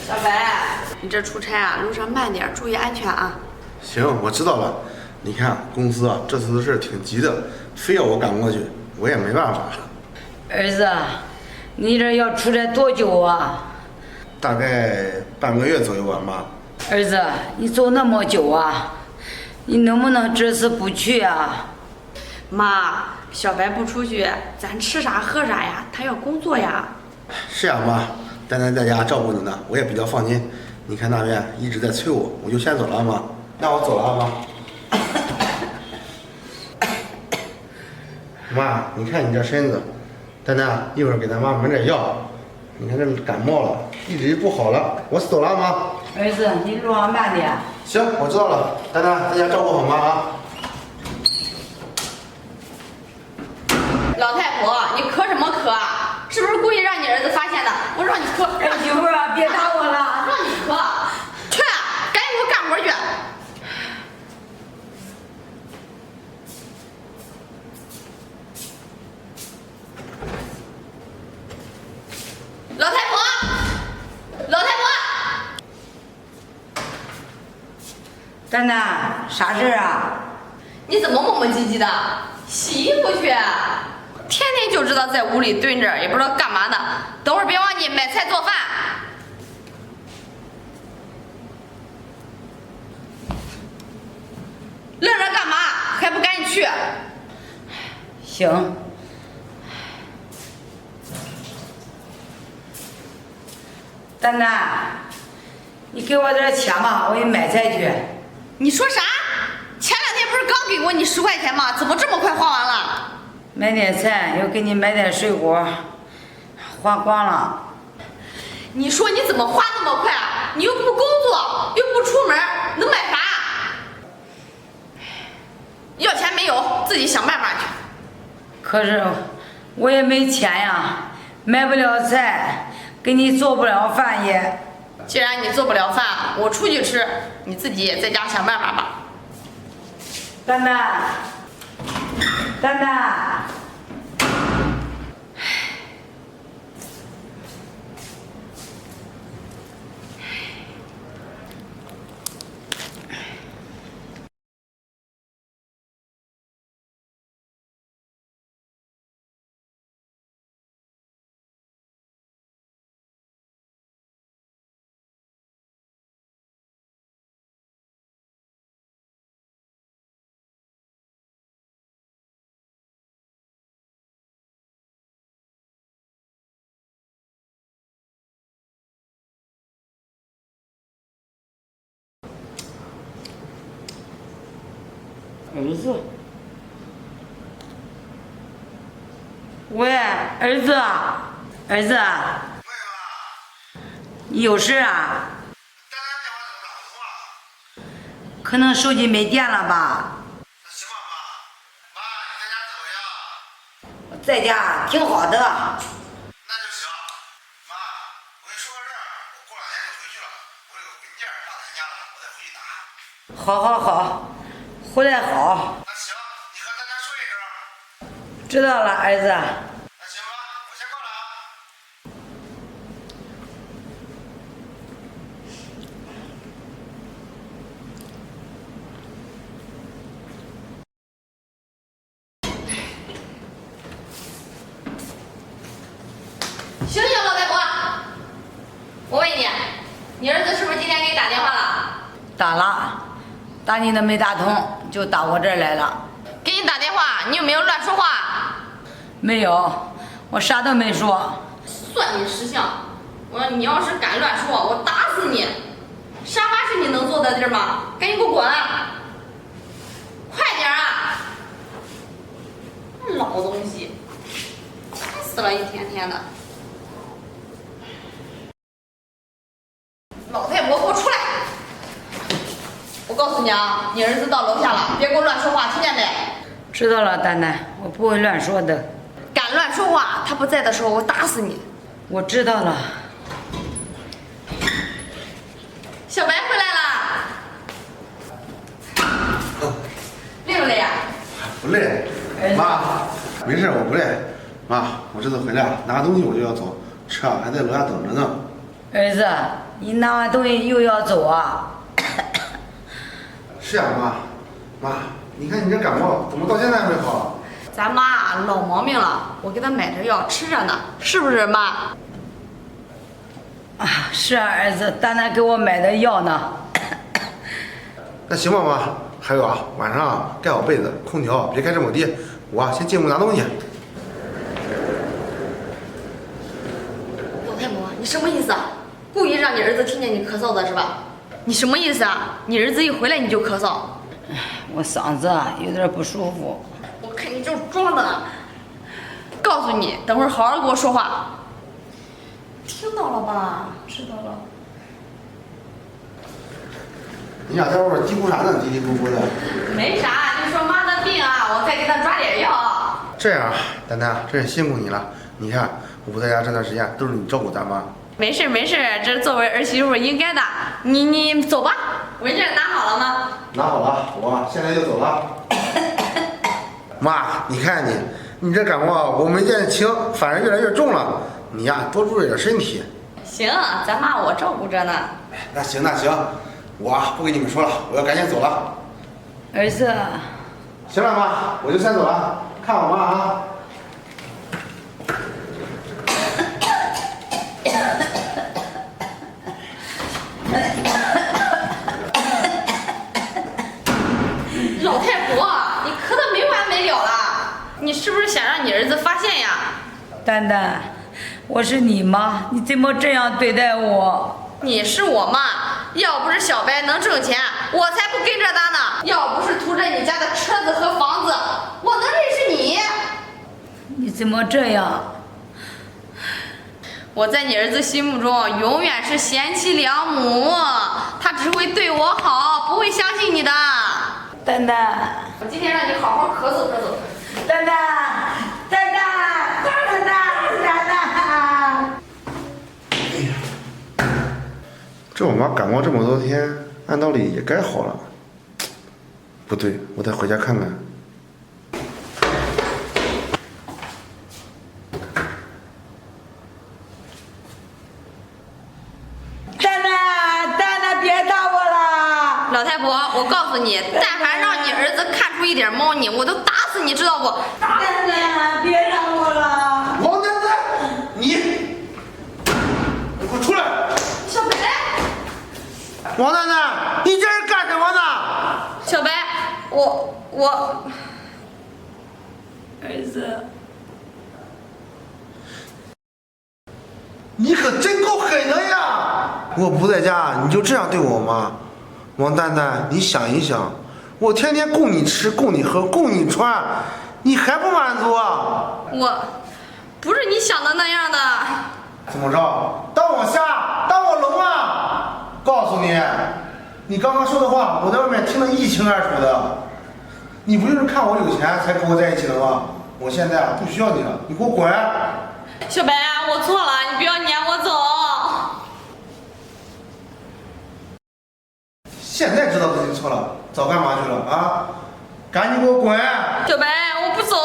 小白，你这出差啊，路上慢点，注意安全啊。行，我知道了。你看公司啊，这次的事挺急的，非要我赶过去，我也没办法。儿子，你这要出差多久啊？大概半个月左右吧，妈。儿子，你走那么久啊？你能不能这次不去啊？妈，小白不出去，咱吃啥喝啥呀？他要工作呀。是呀，妈，丹丹在家照顾你呢，我也比较放心。你看那边一直在催我，我就先走了，妈。那我走了，妈。妈，你看你这身子，丹丹，一会儿给咱妈买点药。你看这感冒了，一直不好了。我走了，妈。儿子，你路上慢点。行，我知道了。丹丹，在家照顾好妈啊。老太婆，你咳什么咳啊？是不是故意让你儿子发现的？我让你咳，哎，媳妇儿啊，别打我了。让你咳，去，赶紧给我干活去。老太婆，老太婆，丹丹，啥事啊？你怎么磨磨唧唧的？洗衣服去，天天就知道在屋里蹲着，也不知道干嘛呢。等会儿别忘记买菜做饭。愣着干嘛？还不赶紧去？行。丹丹，你给我点钱吧，我给你买菜去。你说啥？前2天不是刚给过你10块钱吗？怎么这么快花完了？买点菜，又给你买点水果，花光了。你说你怎么花那么快啊？你又不工作，又不出门，能买啥？要钱没有，自己想办法去。可是我也没钱呀，买不了菜，给你做不了饭也。既然你做不了饭，我出去吃，你自己在家想办法吧。丹丹，丹丹。儿子，喂，儿子，儿子，你有事啊？丹丹电话怎么打不通啊？可能手机没电了吧？那行吧，妈。妈，你在家怎么样？在家挺好的。那就行。妈，我跟你说个事儿，我过2天就回去了，我有个文件落咱家了，我得回去拿。好好好，回来好。那行，你和丹丹说一声。知道了，儿子。那行吧，我先挂了啊。醒醒，老太婆！我问你，你儿子是不是今天给你打电话了？打了，打你的没打通，就打我这儿来了。给你打电话，你有没有乱说话？没有，我啥都没说。算你识相！我说你要是敢乱说，我打死你！沙发是你能坐的地儿吗？赶紧给我滚！快点啊！老东西，烦死了，一天天的。老太婆，给我出来！我告诉你啊，你儿子到楼下了，别给我乱说话，听见没？知道了，丹丹，我不会乱说的。敢乱说话，他不在的时候，我打死你！我知道了。小白回来了，累不累呀？不累，妈，没事，我不累。妈，我这次回来拿个东西我就要走，车啊还在楼下等着呢。儿子，你拿完东西又要走啊？是呀，妈，你看你这感冒怎么到现在还没好？咱妈老毛病了，我给她买着药吃着呢，是不是妈？啊，是啊，儿子，丹丹给我买的药呢。那行吧，妈。还有啊，晚上啊盖好被子，空调别开这么低。我先进屋拿东西。老太婆，你什么意思啊？故意让你儿子听见你咳嗽的是吧？你什么意思啊？你儿子一回来你就咳嗽？我嗓子有点不舒服。我看你就是装的呢。告诉你，等会儿好好给我说话。听到了吧？知道了。你俩在外边嘀咕啥呢？嘀嘀咕咕的。没啥，就说妈的病啊，我再给她抓点药。这样，丹丹，真是辛苦你了。你看我不在家这段时间都是你照顾咱妈。没事没事，这作为儿媳妇应该的。你走吧，文件拿好了吗？拿好了，我现在就走了。妈，你看你这感冒我没见轻，反而越来越重了。你呀，多注意点身体。行，咱妈我照顾着呢。那行，我不跟你们说了，我要赶紧走了。儿子，行了，妈，我就先走了，看我妈啊。老太婆，你咳得没完没了了，你是不是想让你儿子发现呀？丹丹，我是你妈，你怎么这样对待我？你是我妈，要不是小白能挣钱，我才不跟着他呢。要不是图着你家的车子和房子，我能认识你？你怎么这样？我在你儿子心目中永远是贤妻良母，他只会对我好，不会相信你的。丹丹，我今天让你好好咳嗽咳嗽。丹丹，丹丹，丹丹，丹丹。这我妈感冒这么多天，按道理也该好了。不对，我得回家看看。丹丹，别打我了！老太婆，我告诉你，但凡让你儿子看出一点猫腻，我都打死你，知道不？丹丹，别打我了！王丹丹，你给我出来！小白，王丹丹，你这是干什么呢？小白，我，儿子，你可真够狠的呀！我不在家，你就这样对我吗？王丹丹，你想一想，我天天供你吃，供你喝，供你穿，你还不满足啊？我不是你想的那样的。怎么着？当我瞎，当我聋啊？告诉你，你刚刚说的话，我在外面听得一清二楚的。你不就是看我有钱才跟我在一起的吗？我现在不需要你了，你给我滚！小白啊，我错了，你不要撵我走。现在知道自己错了，早干嘛去了啊？赶紧给我滚！小白，我不走，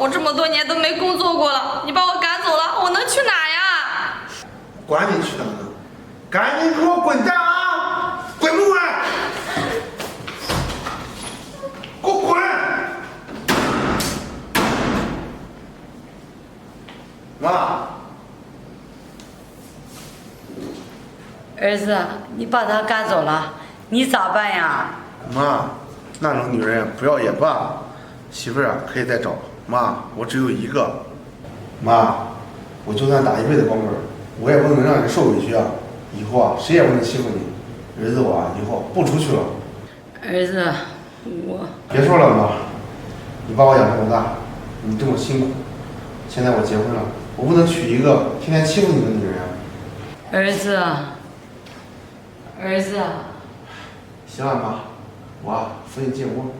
我这么多年都没工作过了，你把我赶走了，我能去哪呀？管你去哪呢？赶紧给我滚蛋啊！滚不滚？给我滚！妈，儿子，你把他赶走了，你咋办呀？妈，那种女人不要也罢，媳妇儿啊可以再找。妈，我只有一个。妈，我就算打一辈子光棍，我也不能让你受委屈啊！以后啊，谁也不能欺负你。儿子我啊，以后不出去了。儿子，我别说了，妈，你把我养这么大，你这么辛苦，现在我结婚了，我不能娶一个天天欺负你的女人啊！儿子，儿子。行了，妈，我啊扶你进屋。